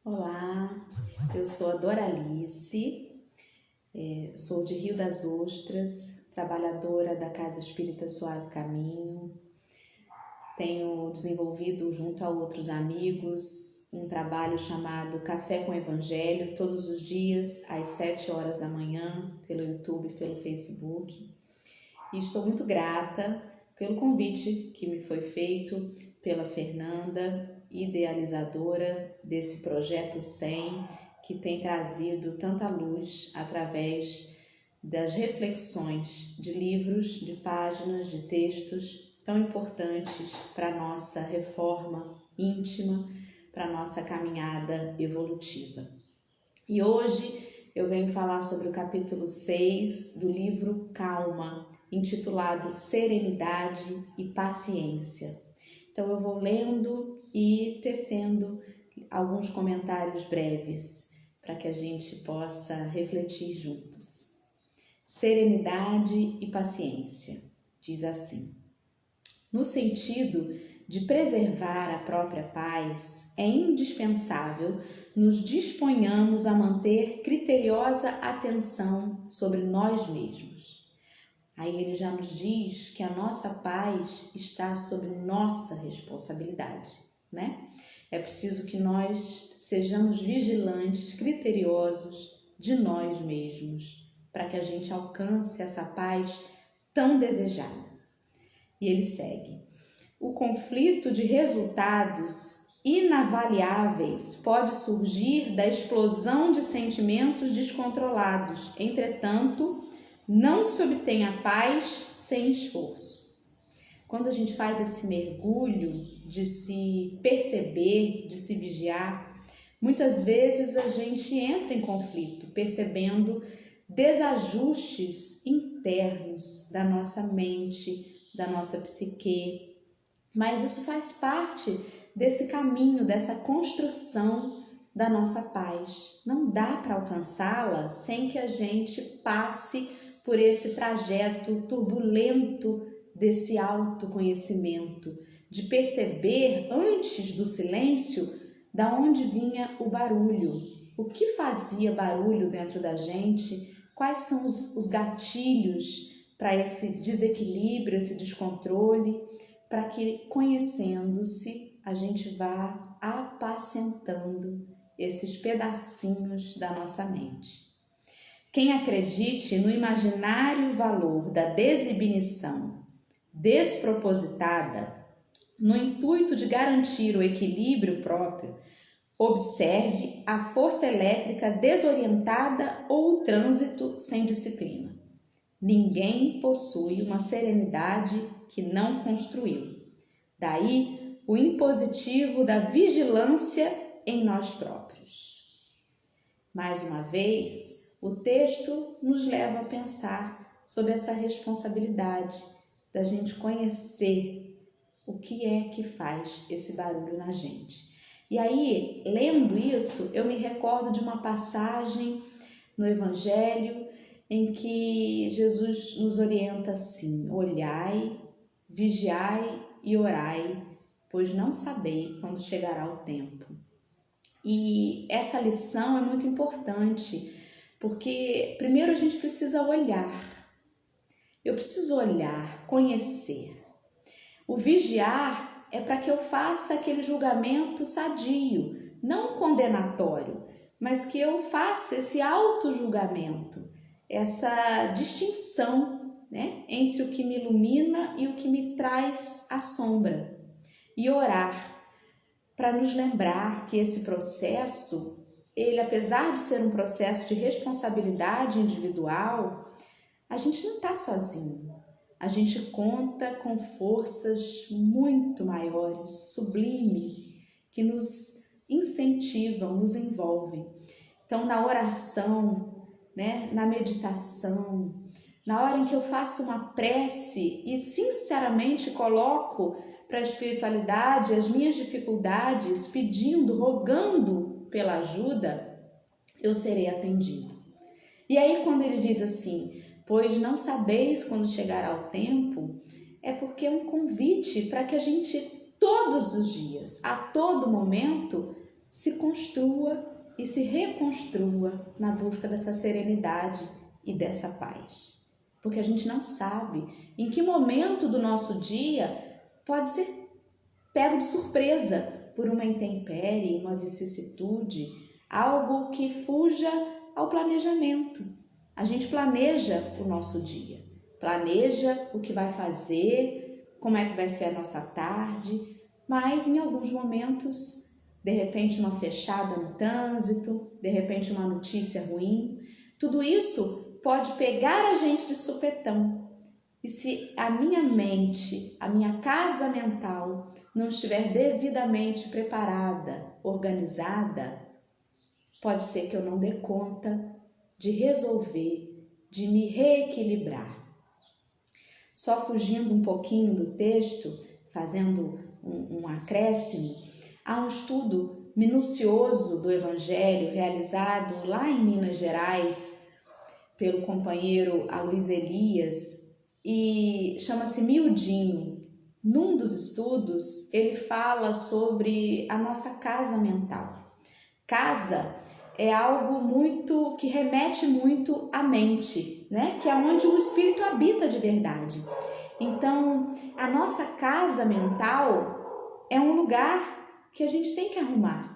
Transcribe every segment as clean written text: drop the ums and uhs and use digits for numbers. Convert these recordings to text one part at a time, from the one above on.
Olá, eu sou a Doralice, sou de Rio das Ostras, trabalhadora da Casa Espírita Suave Caminho. Tenho desenvolvido junto a outros amigos um trabalho chamado Café com Evangelho, todos os dias às 7 horas da manhã, pelo YouTube e pelo Facebook. E estou muito grata pelo convite que me foi feito pela Fernanda, idealizadora desse projeto 100, que tem trazido tanta luz através das reflexões de livros, de páginas, de textos tão importantes para a nossa reforma íntima, para a nossa caminhada evolutiva. E hoje eu venho falar sobre o capítulo 6 do livro Calma, intitulado Serenidade e Paciência. Então eu vou lendo e tecendo alguns comentários breves para que a gente possa refletir juntos. Serenidade e paciência, diz assim: no sentido de preservar a própria paz, é indispensável nos disponhamos a manter criteriosa atenção sobre nós mesmos. Aí ele já nos diz que a nossa paz está sob nossa responsabilidade, né? É preciso que nós sejamos vigilantes, criteriosos de nós mesmos, para que a gente alcance essa paz tão desejada. E ele segue: o conflito de resultados inavaliáveis pode surgir da explosão de sentimentos descontrolados. Entretanto, não se obtém a paz sem esforço. Quando a gente faz esse mergulho de se perceber, de se vigiar, muitas vezes a gente entra em conflito, percebendo desajustes internos da nossa mente, da nossa psique. Mas isso faz parte desse caminho, dessa construção da nossa paz. Não dá para alcançá-la sem que a gente passe por esse trajeto turbulento desse autoconhecimento, de perceber antes do silêncio da onde vinha o barulho, o que fazia barulho dentro da gente, quais são os gatilhos para esse desequilíbrio, esse descontrole, para que, conhecendo-se, a gente vá apacentando esses pedacinhos da nossa mente. Quem acredite no imaginário valor da desinibição despropositada, no intuito de garantir o equilíbrio próprio, observe a força elétrica desorientada ou o trânsito sem disciplina. Ninguém possui uma serenidade que não construiu. Daí o impositivo da vigilância em nós próprios. Mais uma vez, o texto nos leva a pensar sobre essa responsabilidade da gente conhecer o que é que faz esse barulho na gente. E aí, lendo isso, eu me recordo de uma passagem no Evangelho em que Jesus nos orienta assim: olhai, vigiai e orai, pois não sabei quando chegará o tempo. E essa lição é muito importante, porque primeiro a gente precisa olhar. Eu preciso olhar, conhecer. O vigiar é para que eu faça aquele julgamento sadio, não condenatório, mas que eu faça esse auto-julgamento, essa distinção, né, entre o que me ilumina e o que me traz a sombra. E orar para nos lembrar que esse processo, ele, apesar de ser um processo de responsabilidade individual, a gente não está sozinho. A gente conta com forças muito maiores, sublimes, que nos incentivam, nos envolvem. Então, na oração, né, na meditação, na hora em que eu faço uma prece e sinceramente coloco para a espiritualidade as minhas dificuldades, pedindo, rogando pela ajuda, eu serei atendido. E aí quando ele diz assim: pois não sabeis quando chegará o tempo, é porque é um convite para que a gente, todos os dias, a todo momento, se construa e se reconstrua na busca dessa serenidade e dessa paz. Porque a gente não sabe em que momento do nosso dia pode ser pego de surpresa por uma intempérie, uma vicissitude, algo que fuja ao planejamento. A gente planeja o nosso dia, planeja o que vai fazer, como é que vai ser a nossa tarde, mas em alguns momentos, de repente uma fechada no trânsito, de repente uma notícia ruim, tudo isso pode pegar a gente de supetão. E se a minha mente, a minha casa mental não estiver devidamente preparada, organizada, pode ser que eu não dê conta de resolver, de me reequilibrar. Só fugindo um pouquinho do texto, fazendo um acréscimo, há um estudo minucioso do Evangelho realizado lá em Minas Gerais pelo companheiro Aloysio Elias e chama-se Miudinho. Num dos estudos, ele fala sobre a nossa casa mental. Casa é algo muito que remete muito à mente, né? Que é onde o espírito habita de verdade. Então, a nossa casa mental é um lugar que a gente tem que arrumar.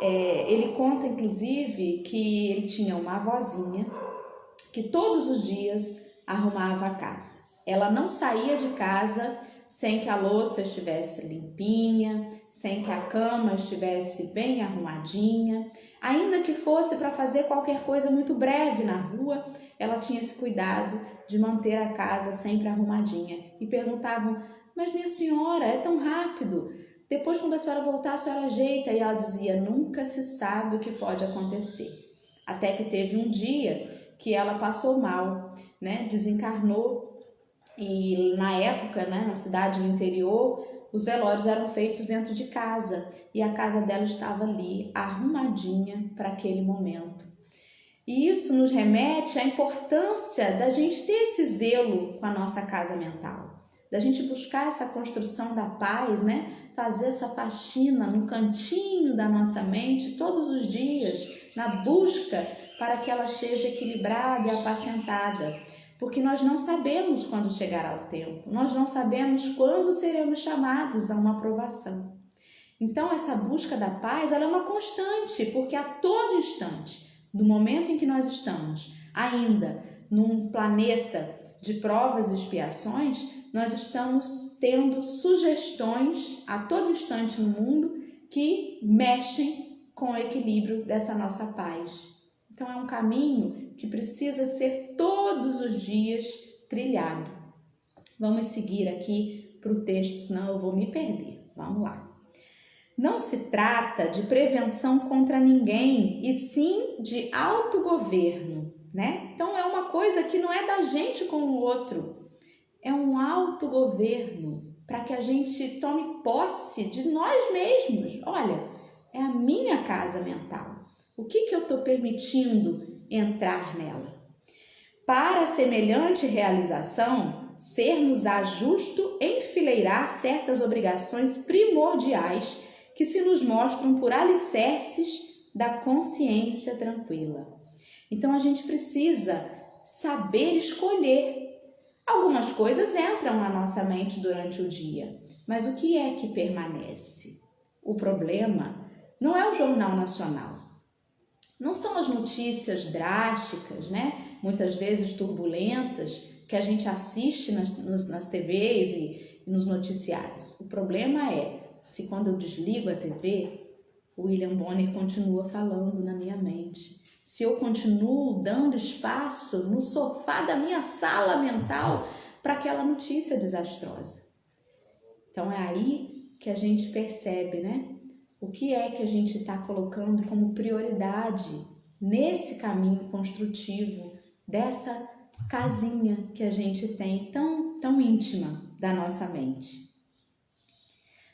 Ele conta, inclusive, que ele tinha uma avózinha que todos os dias arrumava a casa. Ela não saía de casa sem que a louça estivesse limpinha, sem que a cama estivesse bem arrumadinha. Ainda que fosse para fazer qualquer coisa muito breve na rua, ela tinha esse cuidado de manter a casa sempre arrumadinha. E perguntavam, mas minha senhora, é tão rápido, depois quando a senhora voltar a senhora ajeita. E ela dizia, nunca se sabe o que pode acontecer. Até que teve um dia que ela passou mal, né? Desencarnou. E na época, né, na cidade do interior, os velórios eram feitos dentro de casa e a casa dela estava ali arrumadinha para aquele momento. E isso nos remete à importância da gente ter esse zelo com a nossa casa mental, da gente buscar essa construção da paz, né? Fazer essa faxina no cantinho da nossa mente todos os dias, na busca para que ela seja equilibrada e apacentada. Porque nós não sabemos quando chegará o tempo, nós não sabemos quando seremos chamados a uma aprovação. Então, essa busca da paz, ela é uma constante, porque a todo instante, no momento em que nós estamos ainda num planeta de provas e expiações, nós estamos tendo sugestões a todo instante no mundo que mexem com o equilíbrio dessa nossa paz. Então, é um caminho que precisa ser todos os dias trilhado. Vamos seguir aqui para o texto, senão eu vou me perder. Vamos lá. Não se trata de prevenção contra ninguém, e sim de autogoverno, né? Então, é uma coisa que não é da gente com o outro. É um autogoverno para que a gente tome posse de nós mesmos. Olha, é a minha casa mental. O que eu estou permitindo entrar nela? Para semelhante realização, ser-nos-á justo enfileirar certas obrigações primordiais que se nos mostram por alicerces da consciência tranquila. Então, a gente precisa saber escolher. Algumas coisas entram na nossa mente durante o dia, mas o que é que permanece? O problema não é o Jornal Nacional. Não são as notícias drásticas, né? Muitas vezes turbulentas, que a gente assiste nas TVs e nos noticiários. O problema é, se quando eu desligo a TV, o William Bonner continua falando na minha mente. Se eu continuo dando espaço no sofá da minha sala mental para aquela notícia desastrosa. Então é aí que a gente percebe, né? O que é que a gente está colocando como prioridade nesse caminho construtivo dessa casinha que a gente tem tão íntima da nossa mente.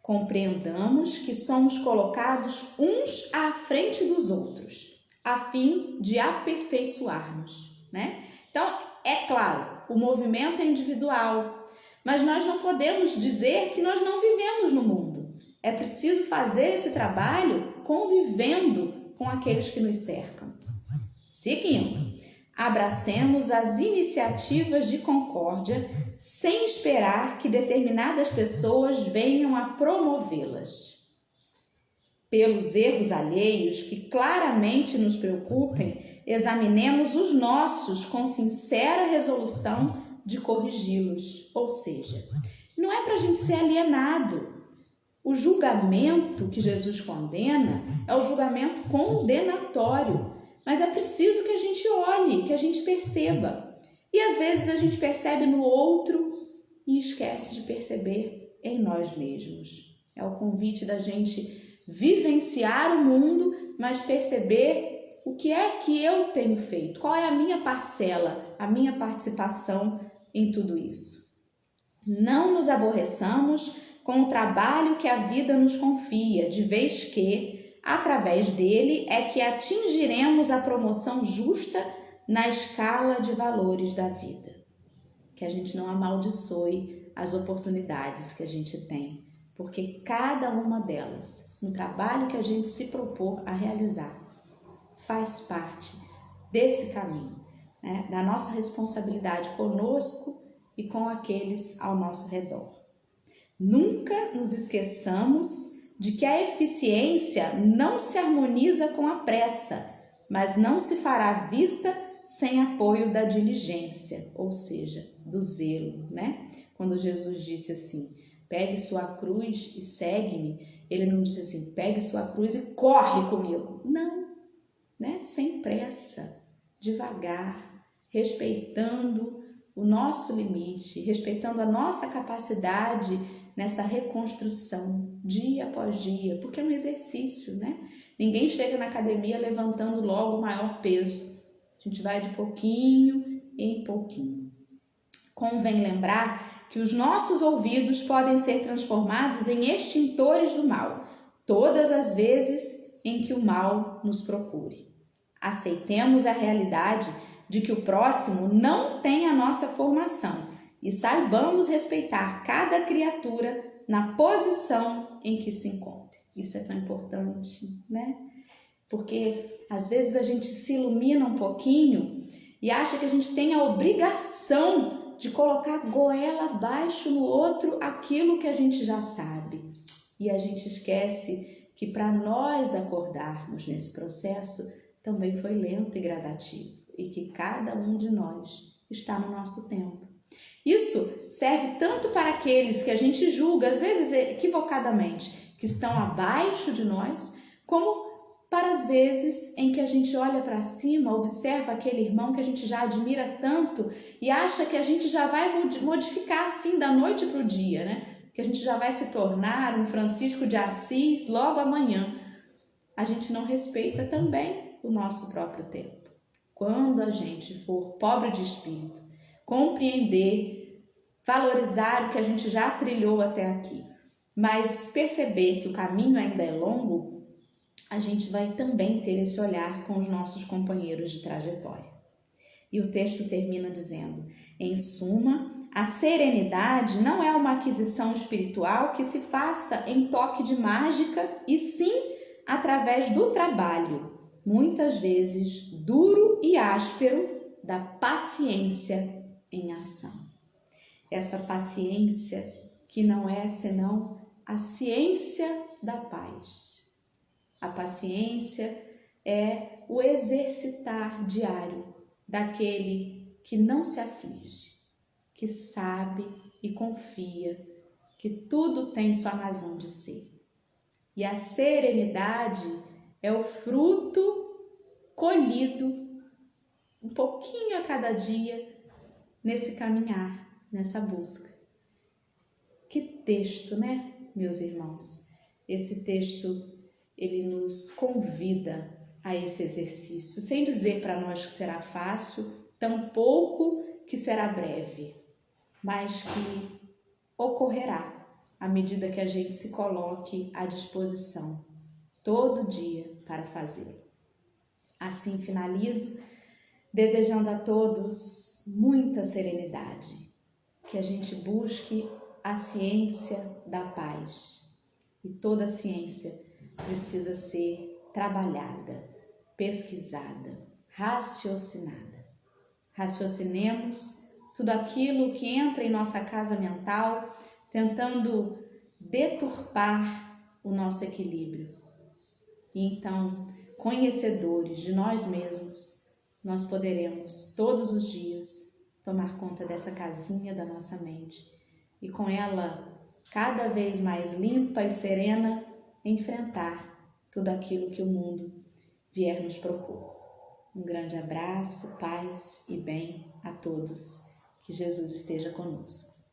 Compreendamos que somos colocados uns à frente dos outros, a fim de aperfeiçoar-nos, né? Então, é claro, o movimento é individual, mas nós não podemos dizer que nós não vivemos no mundo. É preciso fazer esse trabalho convivendo com aqueles que nos cercam. Seguindo, abracemos as iniciativas de concórdia sem esperar que determinadas pessoas venham a promovê-las. Pelos erros alheios que claramente nos preocupem, examinemos os nossos com sincera resolução de corrigi-los. Ou seja, não é para a gente ser alienado. O julgamento que Jesus condena é o julgamento condenatório, mas é preciso que a gente olhe, que a gente perceba. E às vezes a gente percebe no outro e esquece de perceber em nós mesmos. É o convite da gente vivenciar o mundo, mas perceber o que é que eu tenho feito, qual é a minha parcela, a minha participação em tudo isso. Não nos aborreçamos com o trabalho que a vida nos confia, de vez que, através dele, é que atingiremos a promoção justa na escala de valores da vida. Que a gente não amaldiçoe as oportunidades que a gente tem, porque cada uma delas, no trabalho que a gente se propor a realizar, faz parte desse caminho, né? Da nossa responsabilidade conosco e com aqueles ao nosso redor. Nunca nos esqueçamos de que a eficiência não se harmoniza com a pressa, mas não se fará vista sem apoio da diligência, ou seja, do zelo, né? Quando Jesus disse assim, pegue sua cruz e segue-me, ele não disse assim, pegue sua cruz e corre comigo. Não, né? Sem pressa, devagar, respeitando o nosso limite, respeitando a nossa capacidade nessa reconstrução, dia após dia, porque é um exercício, né? Ninguém chega na academia levantando logo o maior peso. A gente vai de pouquinho em pouquinho. Convém lembrar que os nossos ouvidos podem ser transformados em extintores do mal, todas as vezes em que o mal nos procure. Aceitemos a realidade de que o próximo não tem a nossa formação e saibamos respeitar cada criatura na posição em que se encontra. Isso é tão importante, né? Porque às vezes a gente se ilumina um pouquinho e acha que a gente tem a obrigação de colocar goela abaixo no outro aquilo que a gente já sabe. E a gente esquece que para nós acordarmos nesse processo também foi lento e gradativo e que cada um de nós está no nosso tempo. Isso serve tanto para aqueles que a gente julga, às vezes equivocadamente, que estão abaixo de nós, como para as vezes em que a gente olha para cima, observa aquele irmão que a gente já admira tanto e acha que a gente já vai modificar assim da noite para o dia, né? Que a gente já vai se tornar um Francisco de Assis logo amanhã. A gente não respeita também o nosso próprio tempo. Quando a gente for pobre de espírito, compreender, valorizar o que a gente já trilhou até aqui, mas perceber que o caminho ainda é longo, a gente vai também ter esse olhar com os nossos companheiros de trajetória. E o texto termina dizendo, em suma, a serenidade não é uma aquisição espiritual que se faça em toque de mágica, e sim através do trabalho, muitas vezes duro e áspero, da paciência em ação. Essa paciência que não é senão a ciência da paz. A paciência é o exercitar diário daquele que não se aflige, que sabe e confia que tudo tem sua razão de ser. E a serenidade é o fruto colhido um pouquinho a cada dia nesse caminhar, nessa busca. Que texto, né, meus irmãos? Esse texto, ele nos convida a esse exercício, sem dizer para nós que será fácil, tampouco que será breve, mas que ocorrerá à medida que a gente se coloque à disposição todo dia para fazê-lo. Assim finalizo, desejando a todos muita serenidade, que a gente busque a ciência da paz, E toda a ciência precisa ser trabalhada, pesquisada, raciocinada. Raciocinemos tudo aquilo que entra em nossa casa mental, tentando deturpar o nosso equilíbrio. E então, conhecedores de nós mesmos, nós poderemos todos os dias tomar conta dessa casinha da nossa mente e com ela cada vez mais limpa e serena, enfrentar tudo aquilo que o mundo vier nos propor. Um grande abraço, paz e bem a todos. Que Jesus esteja conosco.